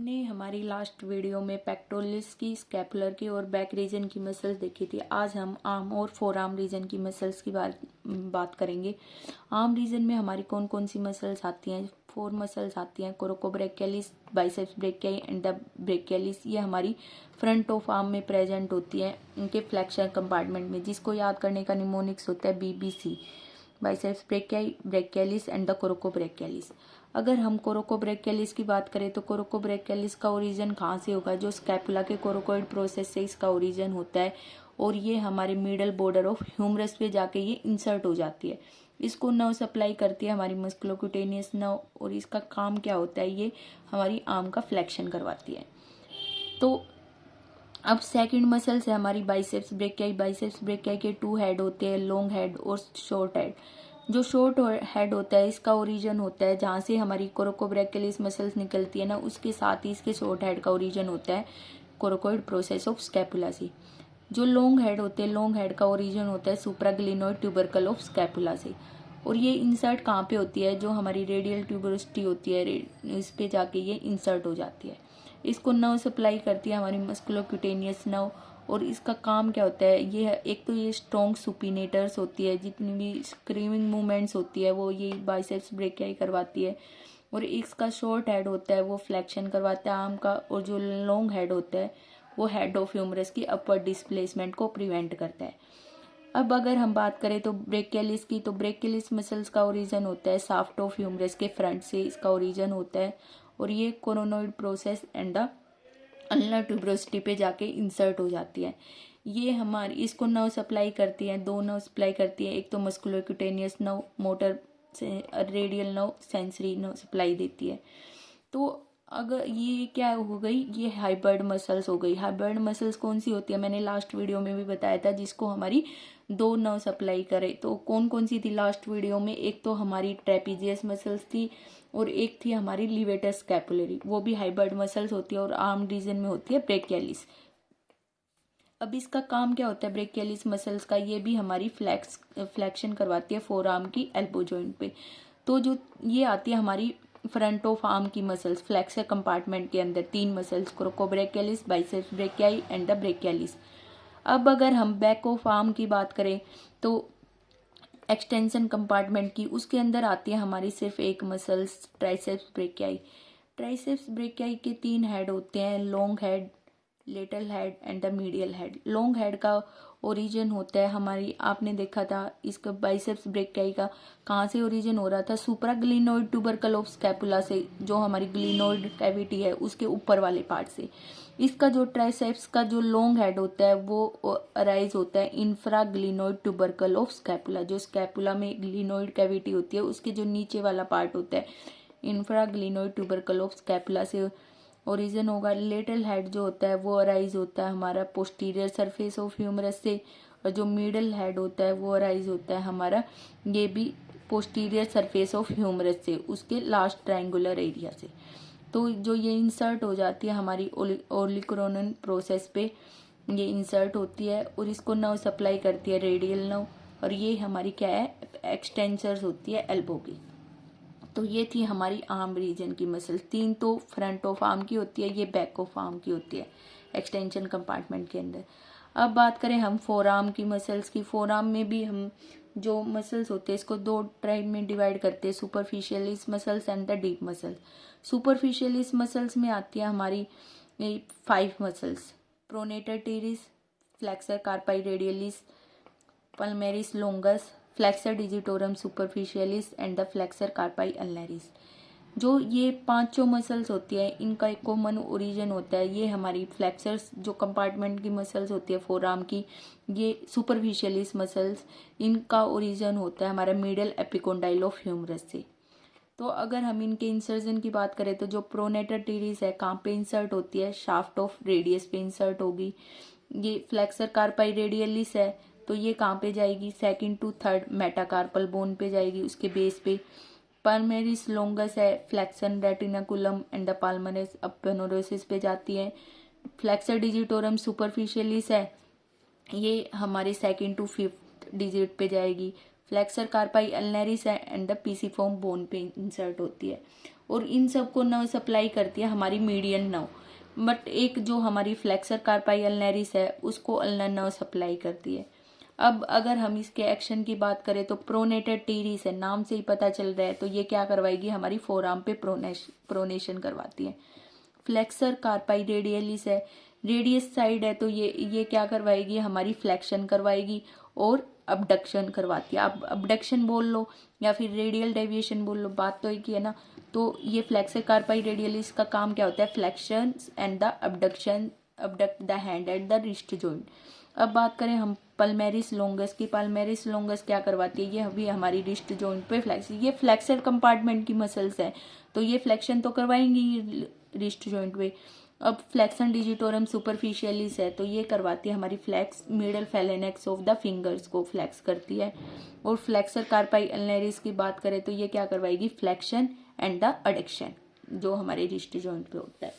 हमने हमारी last video में पेक्टोरलिस की, स्कैपुलर की और बैक रीजन की मसल्स देखी थी। आज हम आर्म और फोर आर्म रीजन की मसल्स की बात करेंगे। आर्म रीजन में हमारी कौन कौन सी मसल्स आती हैं? 4 मसल्स आती हैं, coracobrachialis, biceps brachii and the brachialis. ये हमारी फ्रंट ऑफ आर्म में प्रेजेंट होती है, उनके फ्लेक्सर कंपार्टमेंट में, जिसको याद करने का निमोनिक्स होता है BBC, biceps brachii, brachialis and the coracobrachialis. अगर हम कोरोकोब्रेकियालिस की बात करें तो कोरोकोब्रेकियालिस का ओरिजिन कहाँ से होगा? जो स्कैपुला के कोरोकोइड प्रोसेस से इसका ओरिजिन होता है और ये हमारे मिडल बॉर्डर ऑफ ह्यूमरस पे जाके ये इंसर्ट हो जाती है। इसको नर्व सप्लाई करती है हमारी मस्कुलोक्यूटेनियस नर्व, और इसका काम क्या होता है? ये हमारी आर्म का फ्लेक्शन करवाती है। तो अब सेकंड मसल है हमारी बाइसेप्स ब्रेकियाई। बाइसेप्स ब्रेकियाई के 2 हेड होते हैं, लॉन्ग हेड और शॉर्ट हेड। जो शॉर्ट हेड होता है इसका ओरिजिन होता है जहाँ से हमारी कोरोकोब्रेकियालिस मसल्स निकलती है ना, उसके साथ ही इसके शॉर्ट हेड का ओरिजिन होता है कोरोकोइड प्रोसेस ऑफ स्कैपुला से। जो लॉन्ग हेड होते हैं, लॉन्ग हेड का ओरिजिन होता है सुप्राग्लिनोइड ट्यूबरकल ऑफ स्कैपुला से। और ये इंसर्ट कहाँ पे होती है? जो हमारी रेडियल ट्यूबरोसिटी होती है, इस पे जाके ये इंसर्ट हो जाती है। इसको नर्व सप्लाई करती है हमारी मस्कुलोक्यूटेनियस नर्व। और इसका काम क्या होता है? ये एक तो ये स्ट्रॉन्ग सुपिनेटर्स होती है, जितनी भी स्क्रीमिंग मूवमेंट्स होती है वो ये बाइसेप्स ब्रेकियाई करवाती है। और इसका शॉर्ट हेड होता है वो फ्लेक्शन करवाता है आर्म का, और जो लॉन्ग हेड होता है वो हेड ऑफ ह्यूमरस की अपवर्ड डिस्प्लेसमेंट को प्रिवेंट करता है। अब अगर हम बात करें तो ब्रेकियालिस की, तो ब्रेकियालिस मसल्स का ओरिजिन होता है साफ्ट ऑफ ह्यूमरस के फ्रंट से इसका ओरिजिन होता है, और ये coronoid process and the ulnar tuberosity पे जाके इंसर्ट हो जाती है। ये हमारी इसको नर्व सप्लाई करती है, 2 नर्व सप्लाई करती है। एक तो मस्कुलोक्यूटेनियस नर्व, मोटर से radial nerve, sensory nerve supply देती है। तो अगर ये क्या हो गई? ये हाइब्रिड मसल्स हो गई। हाइब्रिड मसल्स कौन सी होती है? मैंने लास्ट वीडियो में भी बताया था, जिसको हमारी 2 नर्व सप्लाई करे। तो कौन कौन सी थी लास्ट वीडियो में? एक तो हमारी ट्रेपीजियस मसल्स थी और एक थी हमारी लिवेटस स्कैपुलरी, वो भी हाइब्रिड मसल्स होती है और आर्म रीजन में होती है ब्रेकियालिस। अब इसका काम क्या होता है ब्रेकियालिस मसल्स का? ये भी हमारी फ्लेक्शन करवाती है फोर आर्म की एल्बो जॉइंट पे। तो जो ये आती है हमारी फ्रंट ऑफ आर्म की मसल्स फ्लेक्सर कंपार्टमेंट के अंदर, 3 muscles, coracobrachialis, biceps brachii and the brachialis. अब अगर हम बैक ऑफ आर्म की बात करें तो एक्सटेंशन कंपार्टमेंट की, उसके अंदर आती है हमारी सिर्फ एक muscles, triceps brachii. Triceps brachii के 3 हेड होते हैं, long head, lateral head and the medial head. Long head का ओरिजिन होता है हमारी, आपने देखा था इसका बाइसेप्स ब्रेकियाई का कहाँ से ओरिजिन हो रहा था? सुप्राग्लिनोइड ट्यूबरकल ऑफ स्कैपुला से, जो हमारी ग्लिनोइड कैविटी है उसके ऊपर वाले पार्ट से। इसका जो ट्राइसेप्स का जो लॉन्ग हेड होता है वो अराइज होता है इंफ्राग्लिनोइड ट्यूबरकल ऑफ स्कैपुला। जो स्कैपुला में ग्लिनोइड कैविटी होती है उसके जो नीचे वाला पार्ट होता है इंफ्राग्लिनोइड ट्यूबरकल ऑफ स्कैपुला से ओरिजिन होगा। लेटरल हेड जो होता है वो अराइज होता है हमारा पोस्टीरियर सरफेस ऑफ ह्यूमरस से, और जो मिडल हेड होता है वो अराइज होता है हमारा ये भी पोस्टीरियर सरफेस ऑफ ह्यूमरस से, उसके लास्ट ट्रायंगुलर एरिया से। तो जो ये इंसर्ट हो जाती है हमारी ओलिकोरोनन प्रोसेस पे, ये इंसर्ट होती है और इसको नर्व सप्लाई करती है रेडियल नर्व, और ये हमारी क्या है? एक्सटेंसर्स होती है एल्बो की। तो ये थी हमारी आर्म रीजन की मसल। 3 तो फ्रंट ऑफ आर्म की होती है, ये बैक ऑफ आर्म की होती है एक्सटेंशन कंपार्टमेंट के अंदर। अब बात करें हम फोर आर्म की मसल्स की। फोर आर्म में भी हम जो मसल्स होते हैं इसको 2 टाइप में डिवाइड करते हैं, superficialis muscles and the deep muscle. Superficialis muscles में आती है हमारी 5 muscles, pronator teres, flexor carpi radialis, palmaris longus, flexor digitorum superficialis and the flexor carpi ulnaris. जो ये 5 मसल्स होती है इनका एक कॉमन ओरिजिन होता है। ये हमारी फ्लेक्सर्स जो कंपार्टमेंट की मसल्स होती है फोर आर्म की, ये सुपरफिशियलिस मसल्स, इनका ओरिजिन होता है हमारा मिडल एपिकोंडाइल ऑफ ह्यूमरस से। तो अगर हम इनके इंसर्जन की बात करें तो जो प्रोनेटर टीरिस है कहाँ पे इंसर्ट होती है? शाफ्ट ऑफ रेडियस पे इंसर्ट होगी। ये फ्लेक्सर कार्पाई रेडियलिस है तो ये कहाँ पे जाएगी? 2nd to 3rd metacarpal bone पे जाएगी, उसके बेस पे। पल्मेरिस लोंगस है, फ्लेक्सन रेटिनाकुलम एंड द पाल्मरेस अपेनोरोसिस पे जाती है। फ्लेक्सर डिजिटोरम सुपरफिशियलिस है, ये हमारे 2nd to 5th डिजिट पे जाएगी। फ्लेक्सर कार्पाई अल्नरिस है एंड द पीसीफॉर्म बोन पे इंसर्ट होती है। और इन सब को नर्व सप्लाई करती है हमारी मीडियन नर्व। बट एक जो हमारी फ्लेक्सर कार्पाई अल्नरिस है उसको अल्नर नर्व सप्लाई करती है। अब अगर हम इसके एक्शन की बात करें तो प्रोनेटेड टीरिस है, नाम से ही पता चल रहा है, तो ये क्या करवाएगी, हमारी फोरआर्म पे प्रोनेशन करवाती है। फ्लेक्सर कार्पाई रेडियलिस है, रेडियस साइड है, तो ये क्या करवाएगी, हमारी फ्लेक्शन करवाएगी और अबडक्शन करवाती है। आप अबडक्शन बोल लो या फिर रेडियल डेविएशन बोल लो, बात तो एक ही है ना। तो ये फ्लेक्सर कार्पाई रेडियलिस का काम क्या होता है, flexion and the abduction, abduct the hand at the wrist joint. अब बात करें हम पल्मेरिस लोंगस की, पल्मेरिस लोंगस क्या करवाती है, ये अभी हमारी रिस्ट जॉइंट पे फ्लेक्स, ये फ्लेक्सर कंपार्टमेंट की मसल्स है, तो ये फ्लेक्शन तो करवाएंगी रिस्ट जॉइंट पे। अब फ्लेक्सन डिजिटोरम सुपरफिशियलिस है, तो ये करवाती है हमारी flex middle phalanx of the fingers को फ्लेक्स करती है। और फ्लेक्सर कार्पाई अल्नरिस की बात करें तो ये क्या करवाएगी, फ्लेक्शन एंड द अडक्शन, जो हमारे रिस्ट जॉइंट पे होता है।